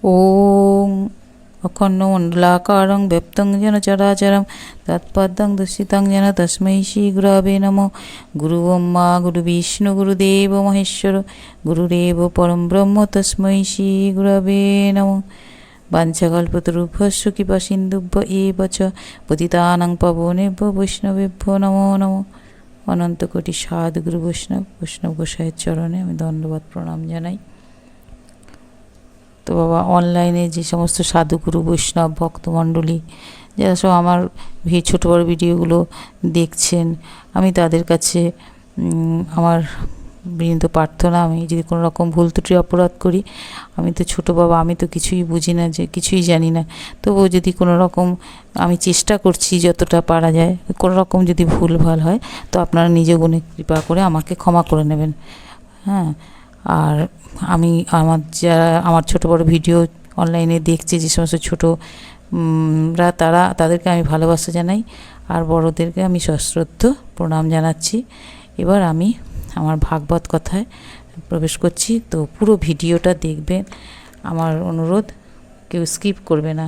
ওং অখণ্ডমণ্ডলাকারং ব্যপ্তং যেন চরাচরম তৎপদং দর্শিতং যেন তস্मै শ্রী গুরবে নমঃ। গুরু ব্রহ্মা গুরু বিষ্ণু গুরুদেব মহেশ্বর গুরুরেব পরম ব্রহ্ম তস্मै শ্রী গুরবে নমঃ। বাঞ্ছাকল্পতরুভ্যশ্চ কৃপা সিন্ধুভ্য এব চ পতিতানাং পাবনেভ্যো বৈষ্ণবেভ্যো নমো নমঃ। অনন্ত কোটি সাধুগুরু বৈষ্ণব গোসাইয়ের চরণে আমি দণ্ডবত প্রণাম জানাই। তো বাবা, অনলাইনে যে সমস্ত সাধুগুরু বৈষ্ণব ভক্তমণ্ডলী যারা সব আমার ছোটো বড়ো ভিডিওগুলো দেখছেন, আমি তাদের কাছে আমার বিনীত প্রার্থনা, আমি যদি কোনো রকম ভুল ত্রুটি অপরাধ করি, আমি তো ছোটো বাবা, আমি তো কিছুই বুঝি না, যে কিছুই জানি না, তবুও যদি কোনো রকম আমি চেষ্টা করছি যতটা পারা যায়, কোনো রকম যদি ভুল ভাল হয় তো আপনারা নিজ গুণে কৃপা করে আমাকে ক্ষমা করে নেবেন। হ্যাঁ, আর আমি আমার ছোটো বড়ো ভিডিও অনলাইনে দেখছে যে সমস্ত ছোটোরা, তাদেরকে আমি ভালোবাসা জানাই, আর বড়োদেরকে আমি সশ্রদ্ধ প্রণাম জানাচ্ছি। এবার আমি আমার ভাগবত কথায় প্রবেশ করছি। তো পুরো ভিডিওটা দেখবেন, আমার অনুরোধ, কেউ স্কিপ করবে না,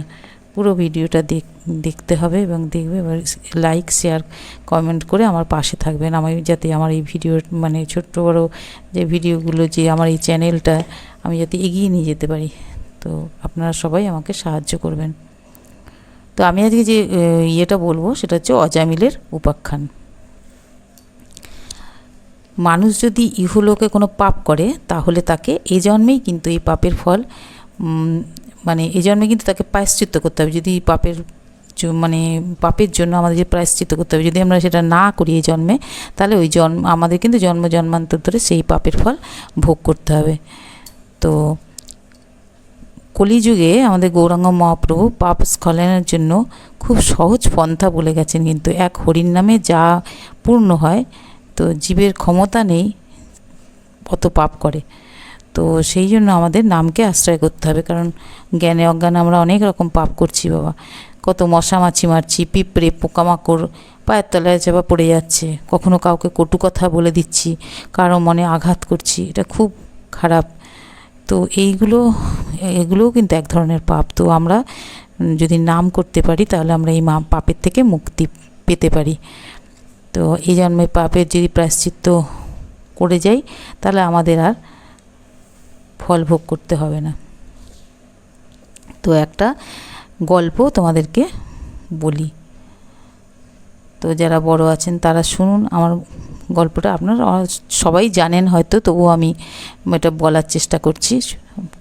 পুরো ভিডিওটা দেখতে হবে এবং দেখবে। এবার লাইক শেয়ার কমেন্ট করে আমার পাশে থাকবেন, যাতে আমার এই ভিডিও মানে ছোট্ট বড় যে ভিডিওগুলো, যে আমার এই চ্যানেলটা আমি যাতে এগিয়ে নিয়ে যেতে পারি। তো আপনারা সবাই আমাকে সাহায্য করবেন। তো আমি আজকে যে ইয়েটা বলবো সেটা হচ্ছে অজামিলের উপাখ্যান। মানুষ যদি ইহলোকে কোনো পাপ করে তাহলে তাকে এ জন্মেই কিন্তু এই পাপের ফল, মানে এই জন্মে কিন্তু তাকে প্রায়শ্চিত্ত করতে হবে। যদি পাপের জন্য আমাদের যে প্রায়শ্চিত্ত করতে হবে, যদি আমরা সেটা না করি এই জন্মে, তাহলে ওই আমাদের কিন্তু জন্মান্তর ধরে সেই পাপের ফল ভোগ করতে হবে। তো কলিযুগে আমাদের গৌরাঙ্গ মহাপ্রভু পাপ স্খলনের জন্য খুব সহজ পন্থা বলে গেছেন, কিন্তু এক হরির নামে যা পূর্ণ হয়, তো জীবের ক্ষমতা নেই অত পাপ করে। তো সেই জন্য আমাদের নামকে আশ্রয় করতে হবে, কারণ জ্ঞানে অজ্ঞানে আমরা অনেক রকম পাপ করছি বাবা। কত মশা মাছি মারছি, পিঁপড়ে পোকামাকড় পায়ের তলায় চাপা পড়ে যাচ্ছে, কখনো কাউকে কটু কথা বলে দিচ্ছি, কারো মনে আঘাত করছি, এটা খুব খারাপ। তো এগুলোও কিন্তু এক ধরনের পাপ। তো আমরা যদি নাম করতে পারি তাহলে আমরা এই পাপের থেকে মুক্তি পেতে পারি। তো এই জন্মে পাপের যদি প্রায়শ্চিত্ত করে যাই তাহলে আমাদের আর ফল ভোগ করতে হবে না। তো একটা গল্প তোমাদেরকে বলি, তো যারা বড় আছেন তারা শুনুন আমার গল্পটা। আপনারা সবাই জানেন হয়তো, তবুও আমি এটা বলার চেষ্টা করছি,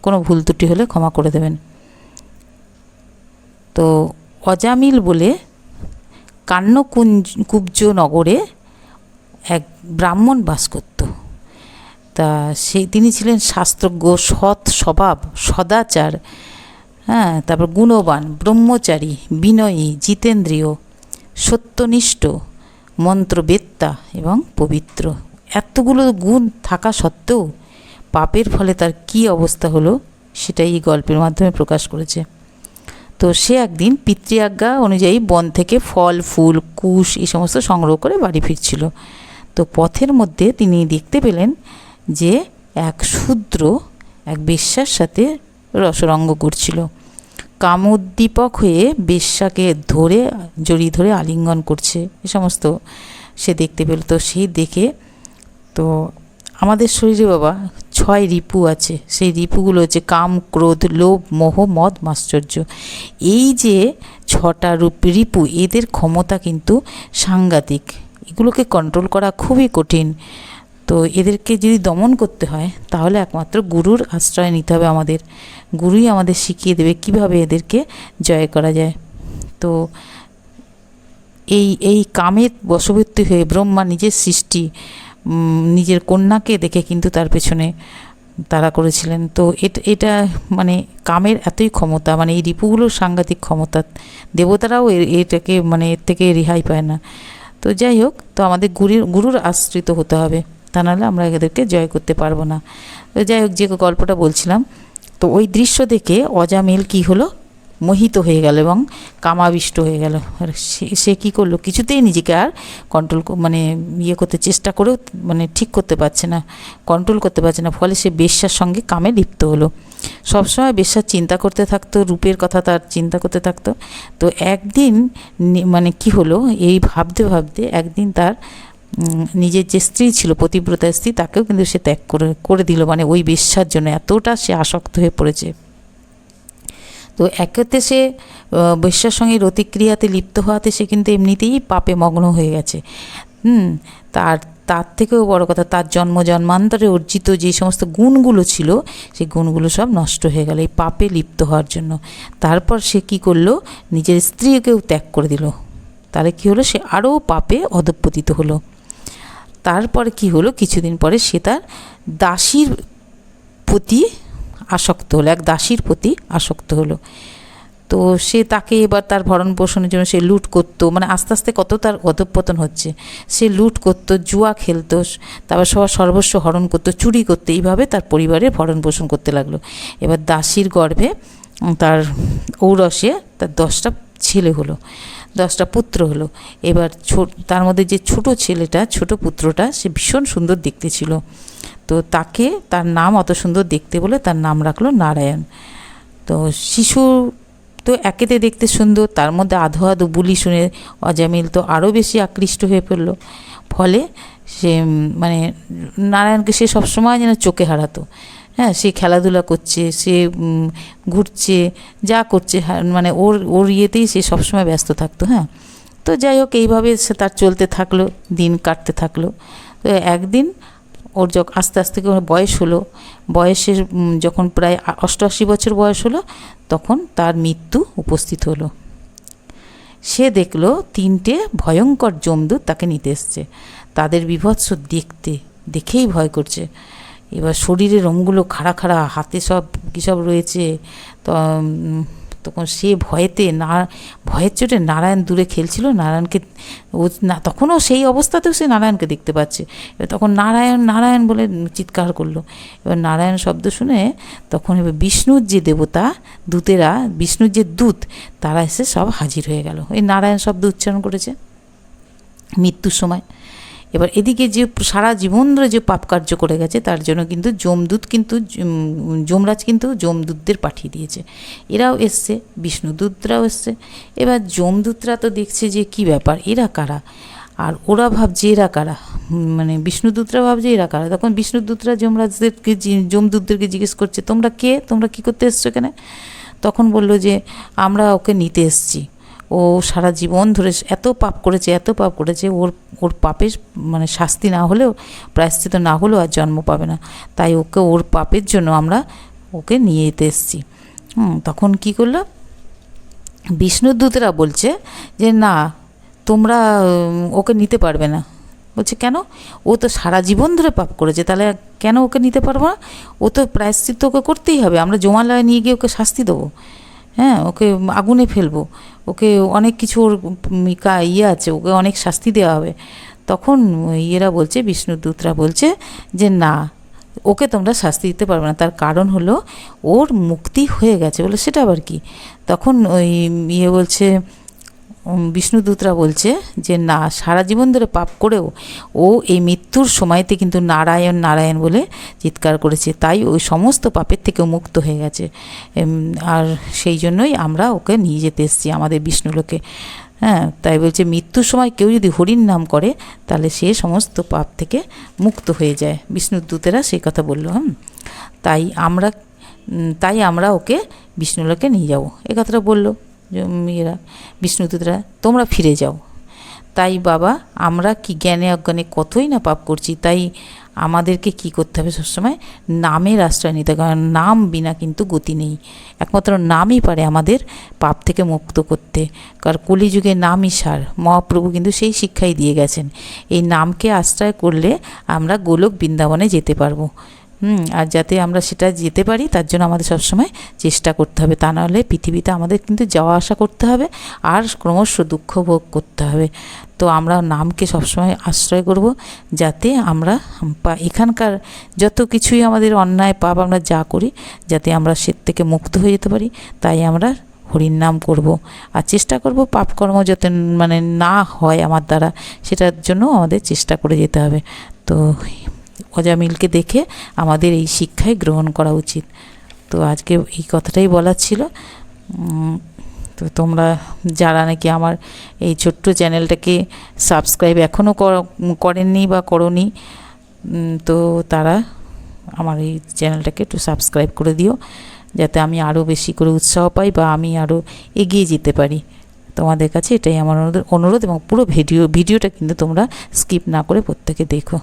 কোনো ভুল ত্রুটি হলে ক্ষমা করে দেবেন। তো অজামিল বলে কান্যকুব্জ নগরে এক ব্রাহ্মণ বাস করত। তা তিনি ছিলেন শাস্ত্রজ্ঞ, সৎ স্বভাব, সদাচার, হ্যাঁ, তারপর গুণবান, ব্রহ্মচারী, বিনয়ী, জিতেন্দ্রীয়, সত্যনিষ্ঠ, মন্ত্রবেত্তা এবং পবিত্র। এতগুলো গুণ থাকা সত্ত্বেও পাপের ফলে তার কী অবস্থা হলো সেটাই এই গল্পের মাধ্যমে প্রকাশ করেছে। তো সে একদিন পিতৃআজ্ঞা অনুযায়ী বন থেকে ফল ফুল কুশ এই সমস্ত সংগ্রহ করে বাড়ি ফিরছিল। তো পথের মধ্যে তিনি দেখতে পেলেন যে এক শূদ্র এক বেশ্যার সাথে রসরঙ্গ করছিল। কামোদ্দীপক হয়ে বেশ্যাকে জড়িয়ে ধরে আলিঙ্গন করছে, এ সমস্ত সে দেখতে পেল। তো সেই দেখে, তো আমাদের শরীরে বাবা 6 রিপু আছে, সেই রিপুগুলো হচ্ছে কাম, ক্রোধ, লোভ, মোহ, মদ, মাশ্চর্য। এই যে 6টা রিপু, এদের ক্ষমতা কিন্তু সাংঘাতিক, এগুলোকে কন্ট্রোল করা খুবই কঠিন। তো এদেরকে যদি দমন করতে হয় তাহলে একমাত্র গুরুর আশ্রয় নিতে হবে আমাদের। গুরুই আমাদের শিখিয়ে দেবে কিভাবে এদেরকে জয় করা যায়। তো এই কামের বশবর্তী হয়ে ব্রহ্মা নিজের সৃষ্টি, নিজের কন্যাকে দেখে কিন্তু তার পেছনে তারা করেছিলেন। তো এটা মানে কামের এতই ক্ষমতা, মানে এই রিপুগুলোর সাংঘাতিক ক্ষমতা, দেবতারাও এটাকে মানে এর থেকে রেহাই পায় না। তো যাই হোক, তো আমাদের গুরুর আশ্রিত হতে হবে, তা নাহলে আমরা এদেরকে জয় করতে পারবো না। তো যাই হোক, যে গল্পটা বলছিলাম, তো ওই দৃশ্য দেখে অজামিল কি হলো, মোহিত হয়ে গেল এবং কামাবিষ্ট হয়ে গেল। আর সে কী করলো, কিছুতেই নিজেকে আর কন্ট্রোল মানে ইয়ে করতে চেষ্টা করেও মানে ঠিক করতে পারছে না, কন্ট্রোল করতে পারছে না। ফলে সে বেশ্যার সঙ্গে কামে লিপ্ত হলো। সবসময় বেশ্যার চিন্তা করতে থাকতো, রূপের কথা তার চিন্তা করতে থাকতো। তো একদিন মানে কি হলো, এই ভাবতে ভাবতে একদিন তার নিজের যে স্ত্রী ছিল, পতিব্রতা স্ত্রী, তাকেও কিন্তু সে ত্যাগ করে দিল, মানে ওই বেশ্যার জন্য এতটা সে আসক্ত হয়ে পড়েছে। তো একেতে সে বেশ্যার সঙ্গে রতিক্রিয়াতে লিপ্ত হওয়াতে সে কিন্তু এমনিতেই পাপে মগ্ন হয়ে গেছে। তার থেকেও বড় কথা, তার জন্মান্তরে অর্জিত যে সমস্ত গুণগুলো ছিল, সেই গুণগুলো সব নষ্ট হয়ে গেল এই পাপে লিপ্ত হওয়ার জন্য। তারপর সে কি করলো, নিজের স্ত্রীকেও ত্যাগ করে দিল। তাহলে কি হলো, সে আরও পাপে অধঃপতিত হলো। তারপরে কি হলো, কিছুদিন পরে সে তার দাসীর প্রতি আসক্ত হলো, এক দাসীর প্রতি আসক্ত হলো। তো সে তাকে এবার তার ভরণ পোষণের জন্য সে লুট করতো, মানে আস্তে আস্তে কত তার অধঃপতন হচ্ছে। সে লুট করতো, জুয়া খেলতো, তারপর সবার সর্বস্ব হরণ করতো, চুরি করতো, এইভাবে তার পরিবারের ভরণ পোষণ করতে লাগলো। এবার দাসীর গর্ভে তার ঔরসে তার 10টা ছেলে হলো, 10টা পুত্র হলো। এবার তার মধ্যে যে ছোট ছেলেটা, ছোট পুত্রটা, সে ভীষণ সুন্দর দেখতে ছিল। তো তার নাম অত সুন্দর দেখতে বলে তার নাম রাখলো নারায়ণ। তো শিশু তো একেতে দেখতে সুন্দর, তার মধ্যে আধো আধো বুলি শুনে অজামিল তো আরও বেশি আকৃষ্ট হয়ে পড়ল। ফলে সে মানে নারায়ণকে সে সবসময় যেন চোখে হারাতো। হ্যাঁ, সে খেলাধুলা করছে, সে ঘুরছে, যা করছে, মানে ওর ইয়েতেই সে সবসময় ব্যস্ত থাকতো। হ্যাঁ, তো যাই হোক, এইভাবে সে তার চলতে থাকলো, দিন কাটতে থাকলো। তো একদিন ওর আস্তে আস্তে বয়স হলো, বয়সের যখন প্রায় 88 বছর বয়স হলো, তখন তার মৃত্যু উপস্থিত হলো। সে দেখলো 3টে ভয়ঙ্কর যমদূত তাকে নিতে এসছে। তাদের বীভৎস দেখেই ভয় করছে। এবার শরীরের রঙগুলো খাড়া খাড়া, হাতে সব কী সব রয়েছে। তো তখন সে ভয়ের চোটে নারায়ণ দূরে খেলছিল, নারায়ণকে তখনও সেই অবস্থাতেও সে নারায়ণকে দেখতে পাচ্ছে। এবার তখন নারায়ণ নারায়ণ বলে চিৎকার করলো। এবার নারায়ণ শব্দ শুনে তখন এবার বিষ্ণুর যে দেবতা দূতেরা, বিষ্ণুর যে দূত, তারা এসে সব হাজির হয়ে গেল। এই নারায়ণ শব্দ উচ্চারণ করেছে মৃত্যুর সময়। এবার এদিকে যে সারা জীবন ধরে যে পাপ কার্য করে গেছে, তার জন্য কিন্তু যমরাজ কিন্তু যমদূতদের পাঠিয়ে দিয়েছে। এরাও এসছে, বিষ্ণুদূতরাও এসছে। এবার যমদূতরা তো দেখছে যে কি ব্যাপার, এরা কারা, আর ওরা ভাবছে এরা কারা, মানে বিষ্ণুদূতরা ভাবছে এরা কারা। তখন বিষ্ণুদূতরা যমদূতদেরকে জিজ্ঞেস করছে, তোমরা কে, তোমরা কী করতে এসছো এখানে? তখন বললো যে আমরা ওকে নিতে এসছি। ও সারা জীবন ধরে এত পাপ করেছে, ওর পাপের মানে শাস্তি না হলেও, প্রায়শ্চিত না হলেও আর জন্ম পাবে না। তাই ওর পাপের জন্য আমরা ওকে নিয়ে যেতে এসেছি। তখন কি করলো, বিষ্ণুদূতেরা বলছে যে না, তোমরা ওকে নিতে পারবে না। বলছে কেন? ও তো সারা জীবন ধরে পাপ করেছে, তাহলে কেন ওকে নিতে পারবো না? ও তো প্রায়শ্চিত্ত ওকে করতেই হবে, আমরা জমালয়ে নিয়ে গিয়ে ওকে শাস্তি দেবো। হ্যাঁ, ওকে আগুনে ফেলবো, ওকে অনেক কিছু, ওর আছে, ওকে অনেক শাস্তি দেওয়া হবে। তখন বলছে, বিষ্ণুদূতরা বলছে যে না, ওকে তোমরা শাস্তি দিতে পারবে না। তার কারণ হলো ওর মুক্তি হয়ে গেছে। বলে সেটা আবার কি? তখন বলছে, বিষ্ণুদূতরা বলছে যে না, সারা জীবন ধরে পাপ করেও ও এই মৃত্যুর সময়তে কিন্তু নারায়ণ নারায়ণ বলে চিৎকার করেছে, তাই ওই সমস্ত পাপের থেকেও মুক্ত হয়ে গেছে। আর সেই জন্যই আমরা ওকে নিয়ে যেতে এসেছি আমাদের বিষ্ণুলোকে। হ্যাঁ, তাই বলছে মৃত্যুর সময় কেউ যদি হরির নাম করে, তাহলে সে সমস্ত পাপ থেকে মুক্ত হয়ে যায়। বিষ্ণুদূতেরা সেই কথা বললো। তাই আমরা ওকে বিষ্ণুলোকে নিয়ে যাব, এ কথাটা বললো বিষ্ণুদূতরা। তোমরা ফিরে যাও। তাই বাবা, আমরা কি জ্ঞানে অজ্ঞানে কতই না পাপ করছি, তাই আমাদেরকে কি করতে হবে, সবসময় নামের আশ্রয় নিতে হবে। কারণ নাম বিনা কিন্তু গতি নেই, একমাত্র নামই পারে আমাদের পাপ থেকে মুক্ত করতে। কারণ কলিযুগে নামই সার, মহাপ্রভু কিন্তু সেই শিক্ষাই দিয়ে গেছেন। এই নামকে আশ্রয় করলে আমরা গোলক বৃন্দাবনে যেতে পারবো। আর যাতে আমরা সেটা যেতে পারি, তার জন্য আমাদের সবসময় চেষ্টা করতে হবে। তা নাহলে পৃথিবীতে আমাদের কিন্তু যাওয়া আসা করতে হবে, আর ক্রমশ দুঃখ ভোগ করতে হবে। তো আমরা নামকে সবসময় আশ্রয় করব, যাতে আমরা এখানকার যত কিছুই আমাদের অন্যায় পাপ আমরা যা করি, যাতে আমরা সে থেকে মুক্ত হয়ে যেতে পারি। তাই আমরা হরির নাম করব, আর চেষ্টা করব পাপকর্ম যাতে মানে না হয় আমার দ্বারা, সেটার জন্য আমাদের চেষ্টা করে যেতে হবে। তো অজামিলকে দেখে আমাদের এই শিক্ষাই গ্রহণ করা উচিত। তো আজকে এই কথাটাই বলার ছিল। তো তোমরা যারা নাকি আমার এই ছোট্ট চ্যানেলটাকে সাবস্ক্রাইব এখনও করেননি বা করোনি, তো তারা আমার এই চ্যানেলটাকে একটু সাবস্ক্রাইব করে দিও, যাতে আমি আরও বেশি করে উৎসাহ পাই বা আমি আরও এগিয়ে যেতে পারি। তোমাদের কাছে এটাই আমার অনুরোধ, এবং পুরো ভিডিওটা কিন্তু তোমরা স্কিপ না করে প্রত্যেকে দেখো।